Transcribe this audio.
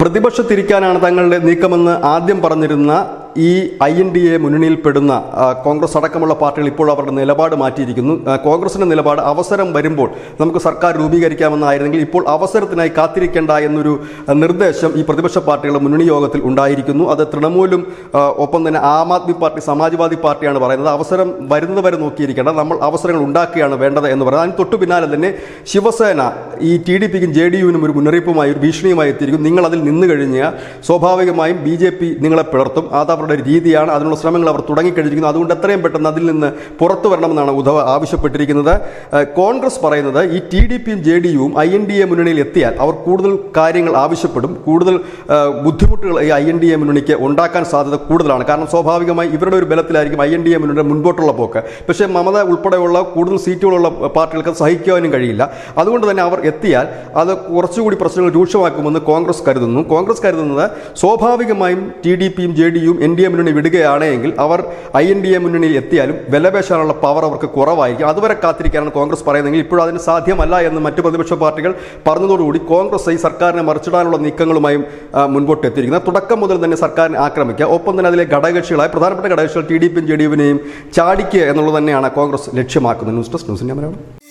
പ്രതിപക്ഷത്തിരിക്കാനാണ് തങ്ങളുടെ നീക്കമെന്ന് ആദ്യം പറഞ്ഞിരുന്ന ഈ INDA മുന്നണിയിൽപ്പെടുന്ന കോൺഗ്രസ് അടക്കമുള്ള പാർട്ടികൾ ഇപ്പോൾ അവരുടെ നിലപാട് മാറ്റിയിരിക്കുന്നു. കോൺഗ്രസിൻ്റെ നിലപാട് അവസരം വരുമ്പോൾ നമുക്ക് സർക്കാർ രൂപീകരിക്കാമെന്നായിരുന്നെങ്കിൽ ഇപ്പോൾ അവസരത്തിനായി കാത്തിരിക്കേണ്ട എന്നൊരു നിർദ്ദേശം ഈ പ്രതിപക്ഷ പാർട്ടികളുടെ മുന്നണി യോഗത്തിൽ ഉണ്ടായിരിക്കുന്നു. അത് തൃണമൂലും ഒപ്പം തന്നെ ആം ആദ്മി പാർട്ടി, സമാജ്വാദി പാർട്ടിയാണ് പറയുന്നത്. അവസരം വരുന്നത് വരെ നോക്കിയിരിക്കേണ്ട, നമ്മൾ അവസരങ്ങൾ ഉണ്ടാക്കുകയാണ് വേണ്ടത് എന്ന് പറയുന്നത്. അതിന് തൊട്ടു പിന്നാലെ തന്നെ ശിവസേന ഈ TDPക്കും JDUവിനും ഒരു മുന്നറിയിപ്പുമായി, ഒരു ഭീഷണിയുമായി എത്തിയിരിക്കും. നിങ്ങൾ അതിൽ നിന്ന് കഴിഞ്ഞാൽ സ്വാഭാവികമായും BJP നിങ്ങളെ പിളർത്തും. അത് അവരുടെ രീതിയാണ്. അതിനുള്ള ശ്രമങ്ങൾ അവർ തുടങ്ങിക്കഴിഞ്ഞിരിക്കുന്നു. അതുകൊണ്ട് എത്രയും പെട്ടെന്ന് അതിൽ നിന്ന് പുറത്തു വരണമെന്നാണ് ഉദ്ധവ് ആവശ്യപ്പെട്ടിരിക്കുന്നത്. കോൺഗ്രസ് പറയുന്നത് ഈ TDPയും JDUവും INDA മുന്നണിയിൽ എത്തിയാൽ അവർ കൂടുതൽ കാര്യങ്ങൾ ആവശ്യപ്പെടും, കൂടുതൽ ബുദ്ധിമുട്ടുകൾ ഈ INDA മുന്നണിക്ക് ഉണ്ടാക്കാൻ സാധ്യത കൂടുതലാണ്. കാരണം സ്വാഭാവികമായി ഇവരുടെ ഒരു ബലത്തിലായിരിക്കും INDA മുന്നണിയുടെ മുൻപോട്ടുള്ള പോക്ക്. പക്ഷേ മമത ഉൾപ്പെടെയുള്ള കൂടുതൽ സീറ്റുകളുള്ള പാർട്ടികൾക്ക് സഹിക്കാനും കഴിയില്ല. അതുകൊണ്ട് തന്നെ അവർ എത്തിയാൽ അത് കുറച്ചുകൂടി പ്രശ്നങ്ങൾ രൂക്ഷമാക്കുമെന്ന് കോൺഗ്രസ് കരുതുന്നു. കോൺഗ്രസ് കരുതുന്നത് സ്വാഭാവികമായും TDPയും JDUവും NDA മുന്നണി വിടുകയാണെങ്കിൽ അവർ INDA മുന്നണിയിൽ എത്തിയാലും വിലപേശാനുള്ള പവർ അവർക്ക് കുറവായിരിക്കും. അതുവരെ കാത്തിരിക്കാനാണ് കോൺഗ്രസ് പറയുന്നതെങ്കിൽ ഇപ്പോഴും അതിന് സാധ്യമല്ല എന്ന് മറ്റ് പ്രതിപക്ഷ പാർട്ടികൾ പറഞ്ഞതോടുകൂടി കോൺഗ്രസ് ഈ സർക്കാരിനെ മറിച്ചിടാനുള്ള നീക്കങ്ങളുമായും മുൻപോട്ട് എത്തിയിരിക്കുന്നത്. തുടക്കം മുതൽ തന്നെ സർക്കാരിനെ ആക്രമിക്കുക, ഒപ്പം തന്നെ അതിലെ ഘടകകക്ഷികളായ പ്രധാനപ്പെട്ട ഘടകകക്ഷികൾ TDPയും JDUവിനെയും ചാടിക്കുക എന്നുള്ളത് തന്നെയാണ് കോൺഗ്രസ് ലക്ഷ്യമാക്കുന്നത്. News desk news India Malayalam.